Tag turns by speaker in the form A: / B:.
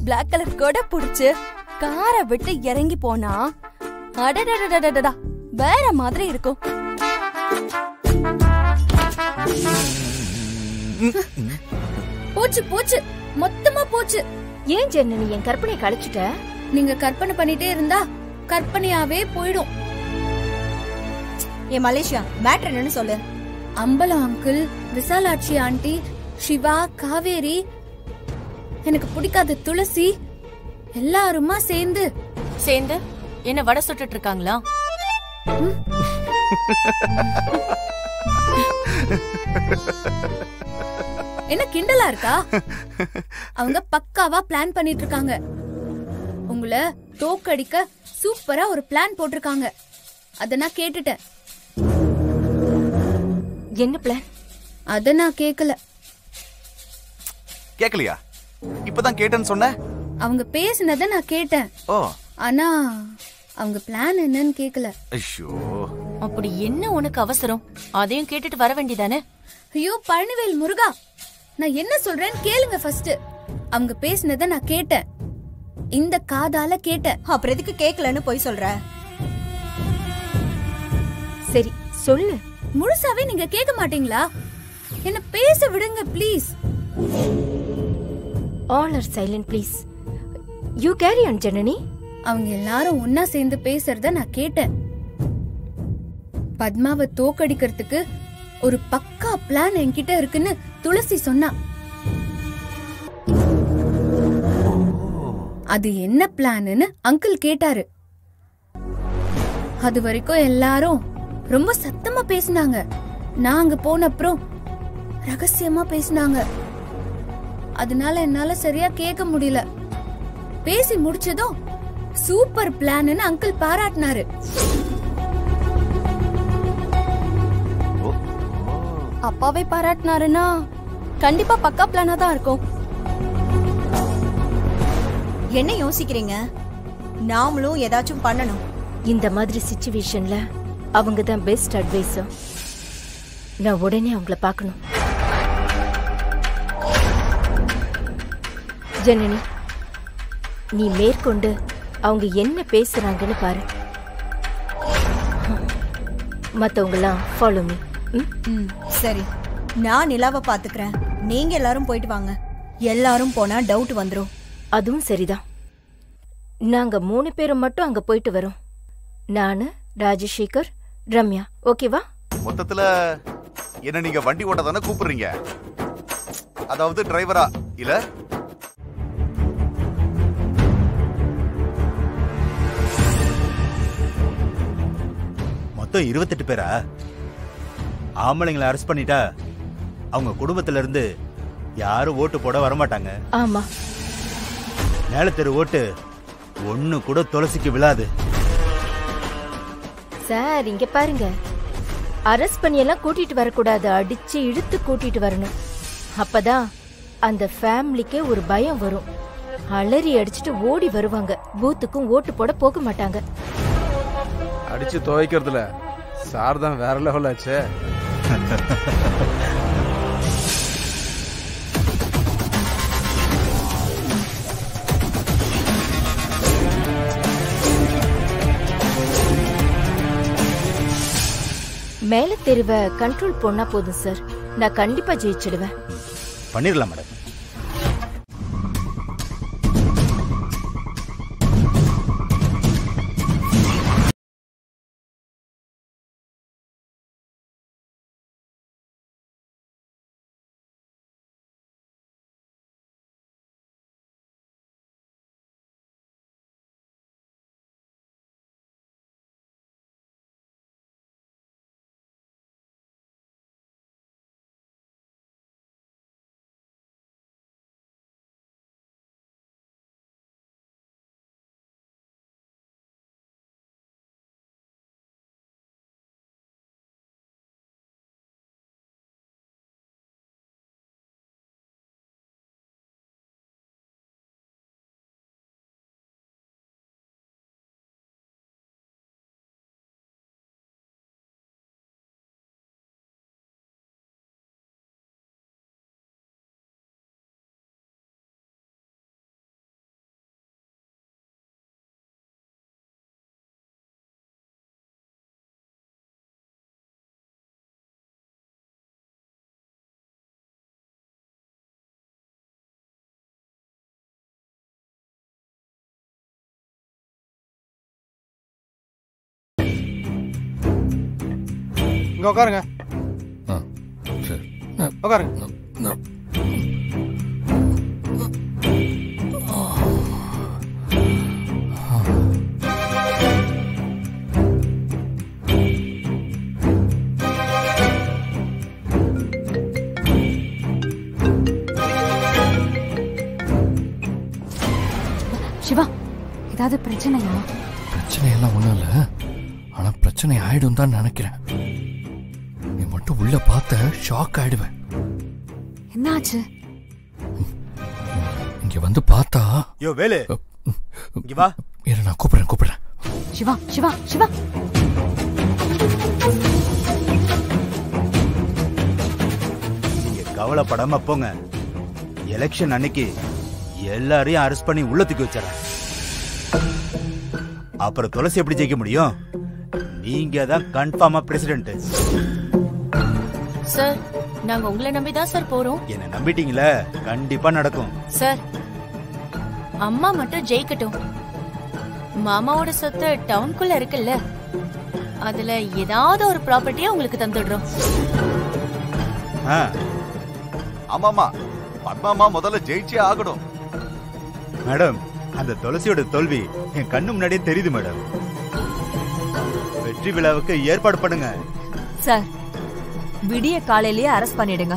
A: Black colour கொடை புடிச்சு காரை விட்டு இறங்கி போனா அடடடடடடா வேற மாதிரி இருக்கும். போச்சு போச்சு, மொத்தமா போச்சு.
B: ஏன் ஜென்னு நீ என் கற்பனை கழிச்சுட்ட?
A: நீங்க கற்பனை பண்ணிட்டே இருந்தா கற்பனையாவே போயிடும்.
C: ஏ மலேசியா, மேட்ரு என்னன்னு சொல்லு.
A: அம்பலம் அங்கிள், விசாலாட்சி ஆண்டி, சிவா, காவேரி, எனக்கு பிடிக்காத துளசி எல்லாருமா சேர்ந்து
D: என்ன வடை சுட்டுட்டு இருக்காங்களா?
A: என்ன கிண்டலா இருக்கா? அவங்க பக்காவா பிளான் பண்ணிட்டு இருக்காங்க. உங்களை தோக்கடிக்க சூப்பரா ஒரு பிளான் போட்டிருக்காங்க. அத நான் கேட்டுட்டேன்.
B: என்ன பிளான்?
A: அத நான் கேக்கல.
E: கேக்கலையா? இப்பதான் கேட்டேன்னு சொன்ன.
A: அவங்க பேசினத நான் கேட்டேன்.
E: ஓ,
A: ஆனா அவங்க பிளான் என்னன்னு கேக்கல.
E: ஐயோ,
D: அப்படி என்ன உனக்கு அவசரம்? அதையும் கேட்டுட்டு வர வேண்டியதானே?
A: ஐயோ பழனிவேல் முருகா, நான் என்ன சொல்றேன்னு கேளுங்க ஃபர்ஸ்ட். அவங்க பேசினத நான் கேட்டேன், இந்த காதால கேட்டேன்.
C: அப்புறம் எதுக்கு கேக்கலன்னு போய் சொல்ற?
B: சரி சொல்லு.
A: முழுசாவே நீங்க கேட்க மாட்டீங்களா? என்ன பேச விடுங்க please.
B: All are silent please. You carry on Janani.
A: அவங்க எல்லாரும் ஒன்னா சேர்ந்து பேசுறத நான் கேட்டேன். பத்மாவை தோக்கடிக்கிறதுக்கு ஒரு பக்கா பிளான் என்கிட்ட இருக்குன்னு துளசி சொன்னா. அது என்ன பிளான்னு அங்கிள் கேட்டாரு. அது வரைக்கும் எல்லாரும் ரொம்ப சத்தமா பேசினாங்க. நான் அங்க போன அப்புறம் ரகசியமா பேசினாங்க. அதனால என்னால சரியா கேட்க முடியல. பேசி முடிச்சதும் சூப்பர் பிளான்னு அங்கிள் பாராட்டினாரு. அப்பாவே பாராட்டினாருன்னா கண்டிப்பா பக்கா பிளானா தான் இருக்கும்.
C: என்ன யோசிக்கிறீங்க? நாமளும் ஏதாச்சும் பண்ணணும்.
B: இந்த மாதிரி சிச்சுவேஷன்ல அவங்க தான் பெஸ்ட் அட்வைசர். நான் உடனே அவங்கள பார்க்கணும். ஜனனி, நீ மேற்கொண்டு அவங்க என்ன பேசுறாங்கன்னு பாரு. மத்தவங்களாம் ஃபாலோ மீ.
C: சரி, நான் நிலாவை பாத்துக்கிறேன். நீங்க எல்லாரும் போயிட்டு வாங்க. எல்லாரும் போனா டவுட் வந்துரும்.
B: அதுவும் சரிதான். நாங்க 3 பேரும் மட்டும் அங்க போயிட்டு வரோம். நானு, ராஜசேகர், ரம்யா. ஓகேவா?
E: மொத்தத்துல என்ன நீங்க வண்டி ஓட்ட தானே கூப்பிடுறீங்க? அதாவது டிரைவரா இல்ல?
F: மொத்தம் 28 பேரா? ஆம்பளைங்களை அரெஸ்ட் பண்ணிட்டா அவங்க குடும்பத்துல இருந்து யாரும் ஓட்டு போட வரமாட்டாங்க.
B: ஆமா,
F: மேலத்தெரு ஓட்டு ஒண்ணு கூட துளசிக்கு விழாது.
B: சார் இங்க பாருங்க, அரெஸ்ட் பண்ணி எல்லாம் கூட்டிட்டு வரக்கூடாது. அடிச்சு இழுத்து கூட்டிட்டு வரணும். அப்பதான் அந்த ஃபேமிலிக்கே ஒரு பயம் வரும். அலறி அடிச்சுட்டு ஓடி வருவாங்க. பூத்துக்கும் ஓட்டு போட போக மாட்டாங்க.
G: அடிச்சு துவைக்கிறதுல சார் தான் வேற லெவல் ஆச்சே.
B: மேல தெருவை கண்ட்ரோல் பண்ணா போதும் சார். நான் கண்டிப்பா ஜெயிச்சிடுவேன்.
F: பண்ணிடலாம் மேடம்.
G: இங்க உட்காருங்க.
H: சரி
G: உட்காருங்க.
I: சிவா, ஏதாவது பிரச்சனையா?
H: பிரச்சனையெல்லாம் ஒன்றும் இல்லை, ஆனால் பிரச்சனை ஆயிடும் தான் நினைக்கிறேன். நீ மட்டும் உள்ள பார்த்த ஷாக் ஆயிடுவேன்.
I: என்னாச்சு?
H: இங்க வந்து பார்த்தா
F: யோ வேலு, இங்க வா.
H: இரு, நான் கூப்பிடுறேன்.
I: சிவா சிவா சிவா,
F: நீங்க கவலைப்படாம போங்க. எலெக்ஷன் அன்னைக்கு எல்லாரையும் அரெஸ்ட் பண்ணி உள்ள தூக்கி வச்சிடறேன். அப்புறம் துளசி எப்படி ஜெயிக்க முடியும்? நீங்க தான் கன்ஃபார்மா பிரசிடென்ட்.
D: சார், நாங்க உங்களை நம்பிதான் சார் போறோம்.
F: என்ன நம்பிட்டீங்களா? கண்டிப்பா நடக்கும்.
D: சார், அம்மா மட்டும் ஜெயிக்கட்டும். மாமாவோட சொத்து டவுனுக்குள்ள இருக்குல்ல, அதுல ஏதாவது ஒரு ப்ராப்பர்ட்டியா உங்களுக்கு தந்துடுறோம்.
E: ஆமாமா, பத்மாமா முதல்ல ஜெயிச்சே ஆகணும்.
F: மேடம், அந்த துளசியோட தோல்வி என் கண்ணு முன்னாடியே தெரியுது மேடம். வெற்றி விழாவுக்கு ஏற்பாடு பண்ணுங்க.
J: சார், விடிய காலையிலேயே அரெஸ்ட் பண்ணிடுங்க.